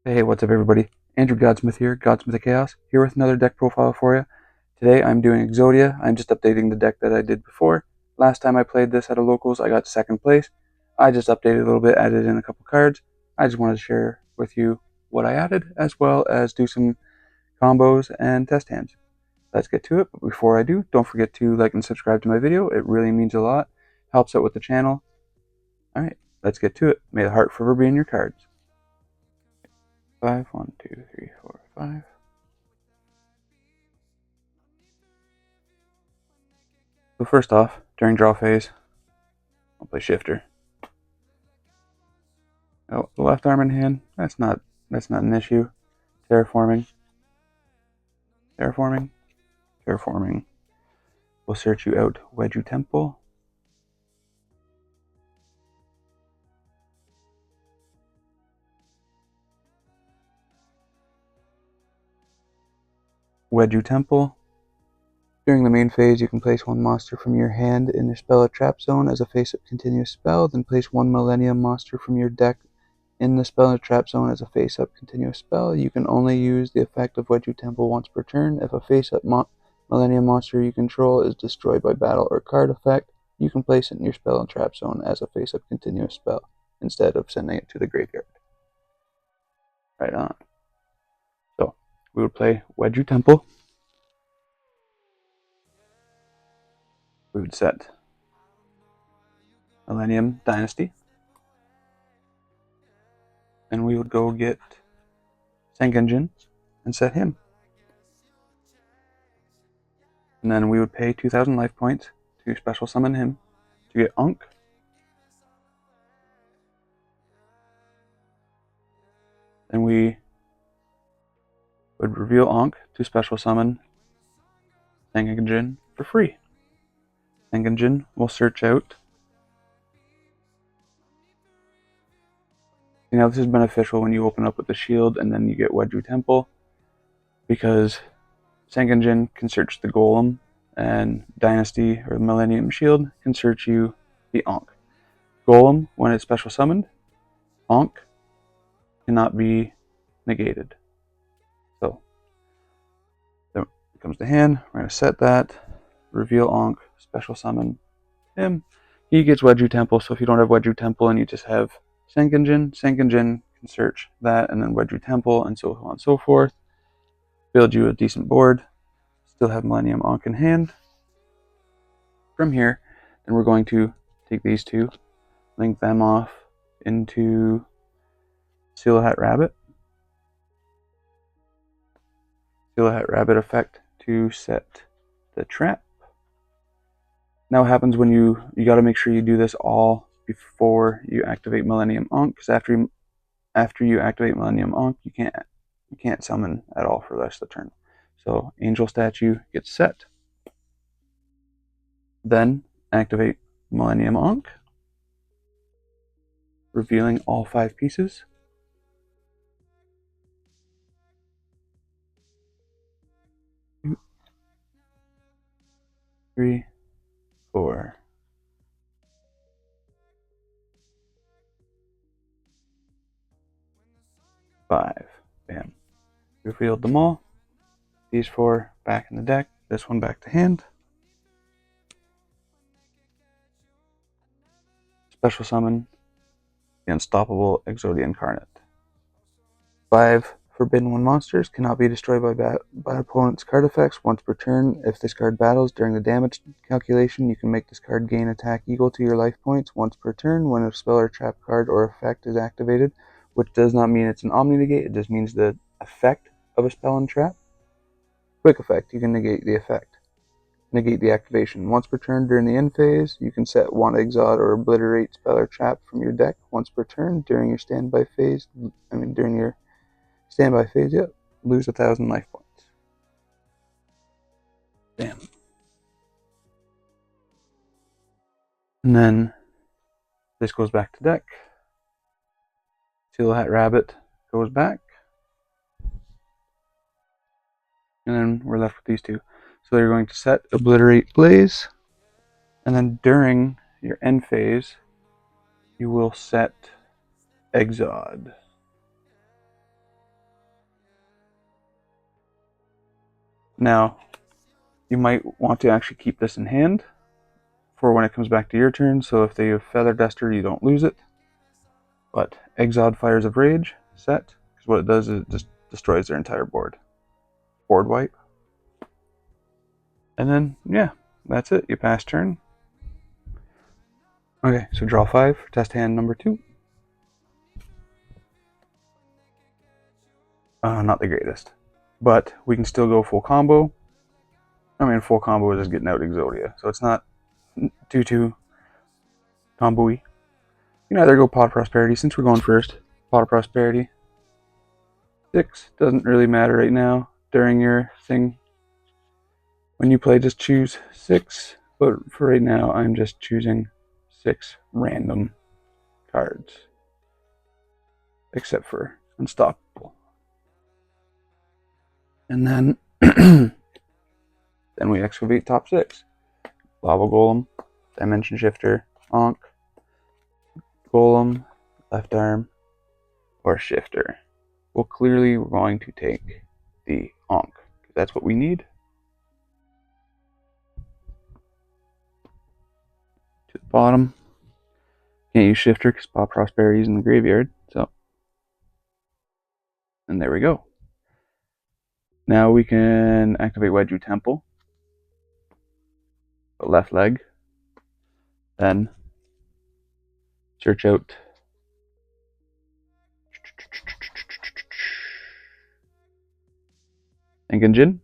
Hey, what's up everybody? Andrew Godsmith here, Godsmith of Chaos, here with another deck profile for you. Today I'm doing Exodia. I'm just updating the deck that I did before. Last time I played this at a locals, I got second place. I just updated a little bit, added in a couple cards. I just wanted to share with you what I added, as well as do some combos and test hands. Let's get to it, but before I do, don't forget to like and subscribe to my video. It really means a lot, helps out with the channel. Alright, let's get to it. May the heart forever be in your cards. 5, 1, 2, 3, 4, 5. So first off, during draw phase, I'll play Shifter. Oh, the left arm in hand, that's not an issue. Terraforming. We'll search you out, Wedju Temple. Wedju Temple. During the main phase, you can place one monster from your hand in your spell or trap zone as a face-up continuous spell, then place one Millennium monster from your deck in the spell or trap zone as a face-up continuous spell. You can only use the effect of Wedju Temple once per turn. If a face-up Millennium monster you control is destroyed by battle or card effect, you can place it in your spell and trap zone as a face-up continuous spell, instead of sending it to the graveyard. Right on. So, we would play Wedju Temple. We would set Millennium Dynasty. And we would go get Sengenjin and set him. And then we would pay 2,000 life points to special summon him to get Ankh. Then we would reveal Ankh to special summon Sengenjin for free. Sengenjin will search out. You know, this is beneficial when you open up with the shield and then you get Wedju Temple, because Sengenjin can search the Golem, and Dynasty or the Millennium Shield can search you the Ankh. Golem, when it's special summoned, Ankh cannot be negated. So, then it comes to hand, we're going to set that, reveal Ankh, special summon him. He gets Wedju Temple, so if you don't have Wedju Temple and you just have Sengenjin can search that and then Wedju Temple and so on and so forth. Build you a decent board. Still have Millennium Ankh in hand. From here, then we're going to take these two, link them off into Silhouette Rabbit. Silhouette Rabbit effect to set the trap. Now what happens when you got to make sure you do this all before you activate Millennium Ankh, because after you activate Millennium Ankh, you can't summon at all for the rest of the turn. So Angel Statue gets set. Then activate Millennium Ankh, revealing all 5 pieces. Two, 3, 4. 5. Bam. Revealed them all. These 4 back in the deck. This one back to hand. Special summon the unstoppable Exodia Incarnate. 5 Forbidden 1 monsters cannot be destroyed by opponent's card effects once per turn. If this card battles during the damage calculation, you can make this card gain attack equal to your life points once per turn when a spell or trap card or effect is activated, which does not mean it's an Omni Negate, it just means the effect of a spell and trap. Quick effect, you can negate the effect. Negate the activation. Once per turn during the end phase, you can set one Exodia or Obliterate spell or trap from your deck once per turn during your standby phase. Yep. Lose 1,000 life points. Damn. And then this goes back to deck. Silhouette Rabbit goes back. And then we're left with these two. So they're going to set Obliterate Blaze. And then during your end phase, you will set Exodia. Now, you might want to actually keep this in hand for when it comes back to your turn, so if they have Feather Duster, you don't lose it. But Exod Fires of Rage set, because what it does is it just destroys their entire board. Board wipe. And then, yeah, that's it. You pass turn. Okay, so draw 5, test hand number 2. Not the greatest. But we can still go full combo. I mean, full combo is just getting out Exodia, so it's not too combo-y. You can either go Pot of Prosperity, since we're going first. Pot of Prosperity. 6, doesn't really matter right now during your thing. When you play, just choose 6, but for right now, I'm just choosing 6 random cards. Except for Unstoppable. And then, then we excavate top 6. Lava Golem, Dimension Shifter, Ankh, Golem, Left Arm, or Shifter. Well, clearly we're going to take the Ankh. That's what we need. To the bottom. Can't use Shifter because Pot Prosperity is in the graveyard. So, and there we go. Now we can activate Wedju Temple. Left leg. Then search out Engenjin.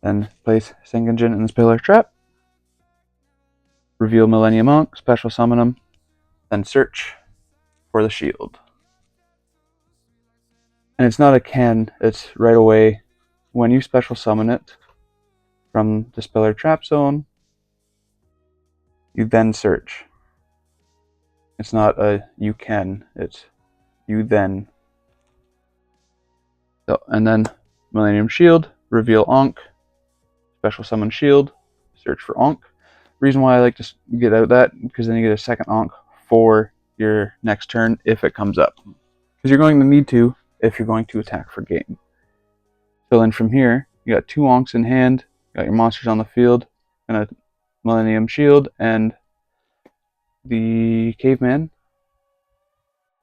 Then place Sengenjin in the Spiller Trap. Reveal Millennium Monk, special summon him. Then search for the shield. And it's not a can, it's right away. When you special summon it from the Spiller Trap Zone, you then search. It's not a you can, it's you then. So, and then Millennium Shield, reveal Ankh, special summon Shield, search for Ankh. Reason why I like to get out that, because then you get a second Ankh for your next turn if it comes up. Because you're going to need to if you're going to attack for game. So then from here, you got 2 Ankhs in hand, you got your monsters on the field, and a Millennium Shield, and the Caveman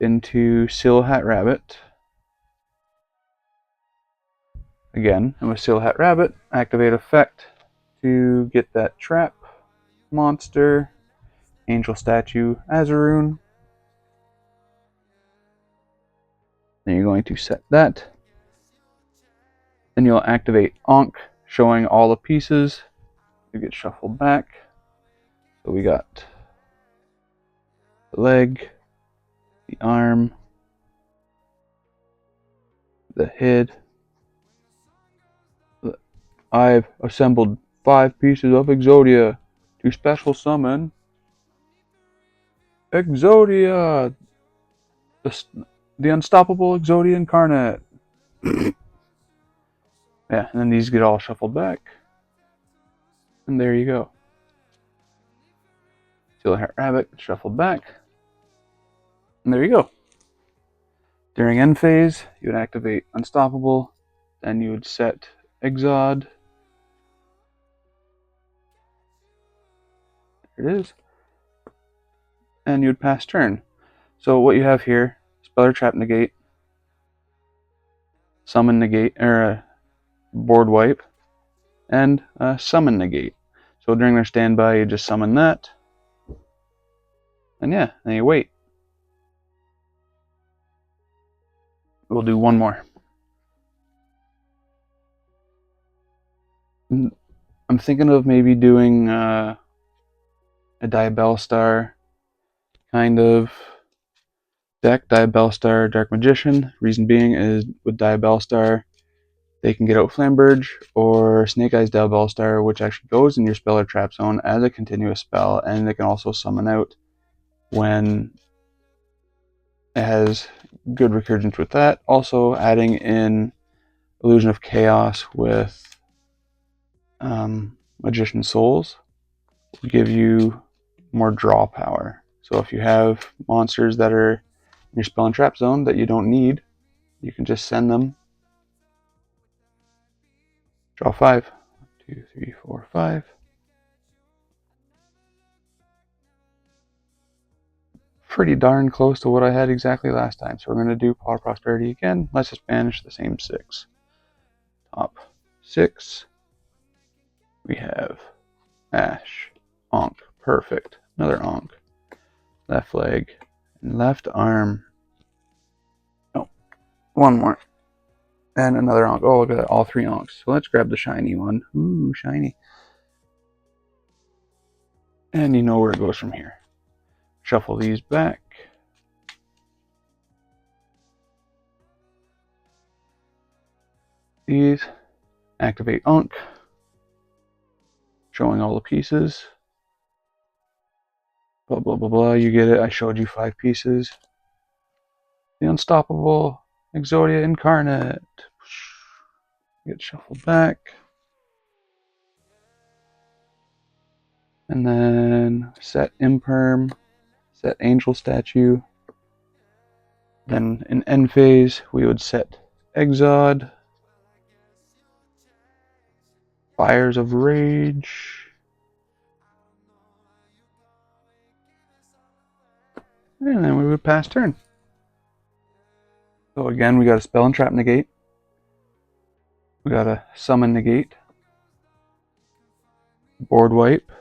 into Seal Hat Rabbit. Again, and with Seal Hat Rabbit, activate effect to get that trap monster, Angel Statue, Azaroon. Then you're going to set that. Then you'll activate Ankh, showing all the pieces. You get shuffled back. So we got the leg, the arm, the head. I've assembled 5 pieces of Exodia to special summon Exodia, the unstoppable Exodia incarnate. Yeah, and then these get all shuffled back. And there you go. Seal Hat Rabbit shuffled back. And there you go. During end phase, you would activate Unstoppable. Then you would set Exod. There it is. And you would pass turn. So what you have here, Speller Trap negate, Summon negate, or board wipe, and summon negate. So during their standby, you just summon that. And yeah, then you wait. We'll do one more. I'm thinking of maybe doing a Diabellstar kind of deck. Diabellstar Dark Magician. Reason being is with Diabellstar, they can get out Flamberge or Snake Eyes Diabellstar, which actually goes in your Speller Trap Zone as a continuous spell, and they can also summon out when it has good recursions with that. Also adding in Illusion of Chaos with Magician Souls will give you more draw power. So if you have monsters that are in your spell and trap zone that you don't need, you can just send them. Draw 5. 1, 2, 3, 4, 5. Pretty darn close to what I had exactly last time. So we're going to do Pot of Prosperity again. Let's just banish the same 6. Top 6. We have Ash, Ankh, perfect. Another Ankh. Left leg and left arm. Oh, one more. And another Ankh. Oh, look at that. All 3 Ankhs. So let's grab the shiny one. Ooh, shiny. And you know where it goes from here. Shuffle these back. These. Activate Ankh. Showing all the pieces. Blah, blah, blah, blah. You get it. I showed you 5 pieces. The Unstoppable Exodia Incarnate. Get shuffled back. And then set Imperm. Set Angel Statue. Then in end phase, we would set Exod. Fires of Rage. And then we would pass turn. So again, we got a Spell and Trap negate. We got a Summon negate. Board wipe.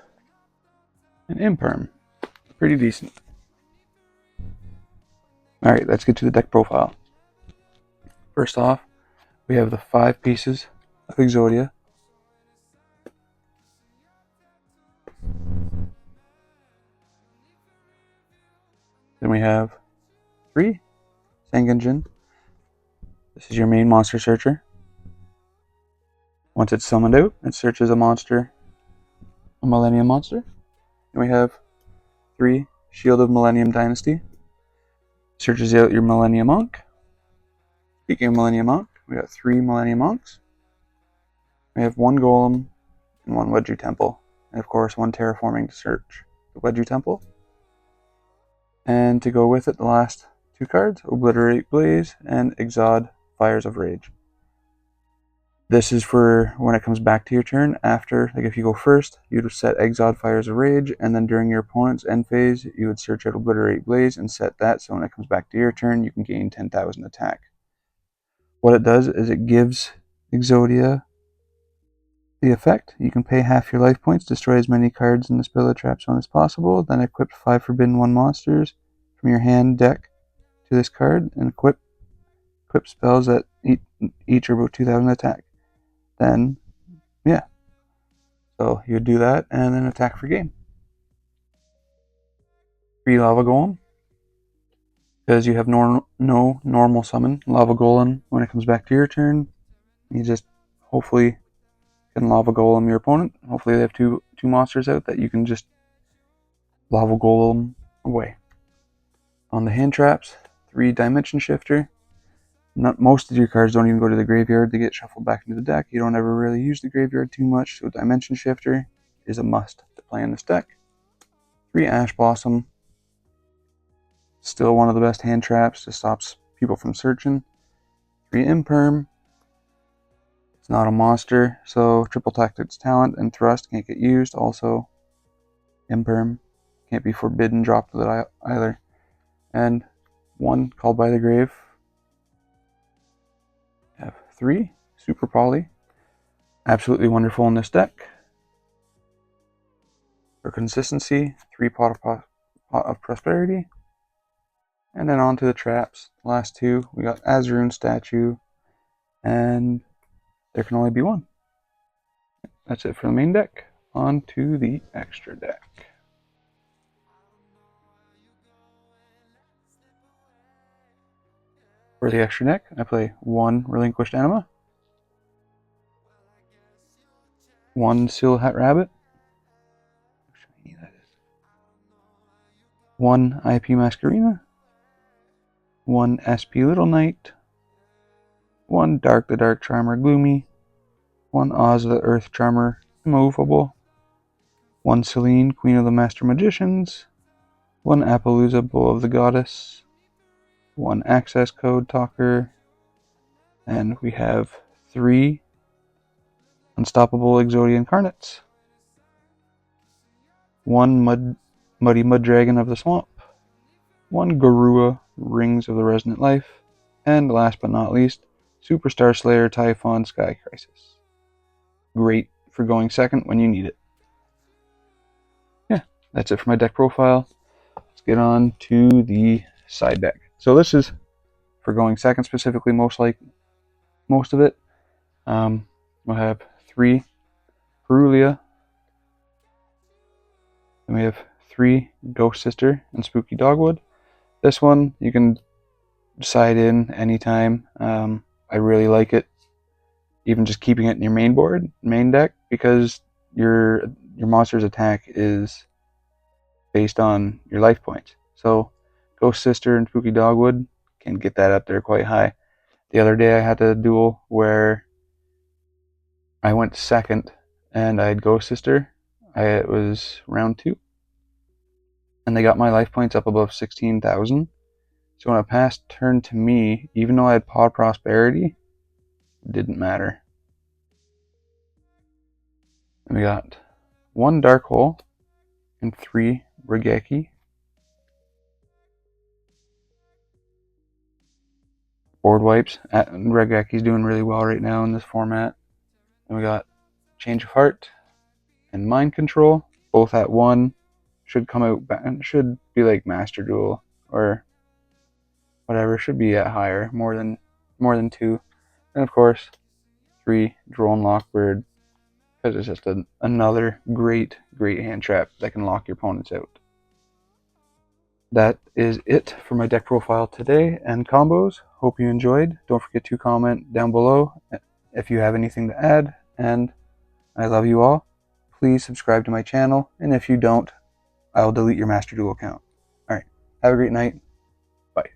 And Imperm. Pretty decent. Alright, let's get to the deck profile. First off, we have the 5 pieces of Exodia. Then we have 3 Sangenjin. This is your main monster searcher. Once it's summoned out, it searches a monster, a Millennium monster. And we have 3 Shield of Millennium Dynasty. Searches out your Millennium Ankh. Speaking of Millennium Ankh, we got 3 Millennium Ankhs. We have 1 Golem and 1 Wedju Temple. And of course 1 Terraforming to search the Wedju Temple. And to go with it, the last 2 cards, Obliterate Blaze and Exod Fires of Rage. This is for when it comes back to your turn. After, like if you go first, you'd set Exod Fires of Rage, and then during your opponent's end phase, you would search out Obliterate Blaze and set that, so when it comes back to your turn, you can gain 10,000 attack. What it does is it gives Exodia the effect. You can pay half your life points, destroy as many cards in the Spell Trap Zone as possible, then equip 5 Forbidden 1 monsters from your hand deck to this card, and equip spells that each are about 2,000 attack. Then, yeah. So you would do that and then attack for game. 3 Lava Golem. Because you have no normal summon Lava Golem when it comes back to your turn. You just hopefully can Lava Golem your opponent. Hopefully they have two monsters out that you can just Lava Golem away. On the hand traps, 3 Dimension Shifter. Most of your cards don't even go to the graveyard. They get shuffled back into the deck. You don't ever really use the graveyard too much, so Dimension Shifter is a must to play in this deck. 3 Ash Blossom. Still one of the best hand traps. Just stops people from searching. 3 Imperm. It's not a monster, so triple tactics talent and thrust can't get used. Also, Imperm can't be forbidden dropped with it either. And 1 Called by the Grave. Have 3 Super Poly. Absolutely wonderful in this deck. For consistency, 3 Pot of Prosperity. And then on to the traps. The last 2, we got Azarun Statue, and there can only be 1. That's it for the main deck. On to the extra deck. For the extra deck, I play 1 Relinquished Anima, 1 Silhouette Rabbit, 1 IP Masquerena, 1 SP Little Knight, 1 Dark the Dark Charmer Gloomy, 1 Oz the Earth Charmer Immovable, 1 Celine Queen of the Master Magicians, 1 Appaloosa Bull of the Goddess, 1 Access Code Talker, and we have 3 Unstoppable Exodia Incarnates, 1 Muddy Mud Dragon of the Swamp, 1 Garua Rings of the Resonant Life, and last but not least, Superstar Slayer Typhon Sky Crisis. Great for going second when you need it. Yeah, that's it for my deck profile. Let's get on to the side deck. So this is for going second specifically, most of it. We'll have 3 Perulia. Then we have 3 Ghost Sister and Spooky Dogwood. This one you can side in anytime. I really like it, even just keeping it in your main deck, because your monster's attack is based on your life points. So Ghost Sister and Spooky Dogwood can get that up there quite high. The other day I had a duel where I went second and I had Ghost Sister. It was round 2. And they got my life points up above 16,000. So when it passed turn to me, even though I had Paw Prosperity, it didn't matter. And we got 1 Dark Hole and 3 Regeki. Board wipes. Regeki's doing really well right now in this format. And we got Change of Heart and Mind Control, both at 1. Should come out, should be like Master Duel or whatever. Should be at higher, more than 2. And of course, 3 Drone Lockbird, because it's just another great hand trap that can lock your opponents out. That is it for my deck profile today and combos. Hope you enjoyed. Don't forget to comment down below if you have anything to add, and I love you all. Please subscribe to my channel, and if you don't, I'll delete your Master Duel account. Alright, have a great night. Bye.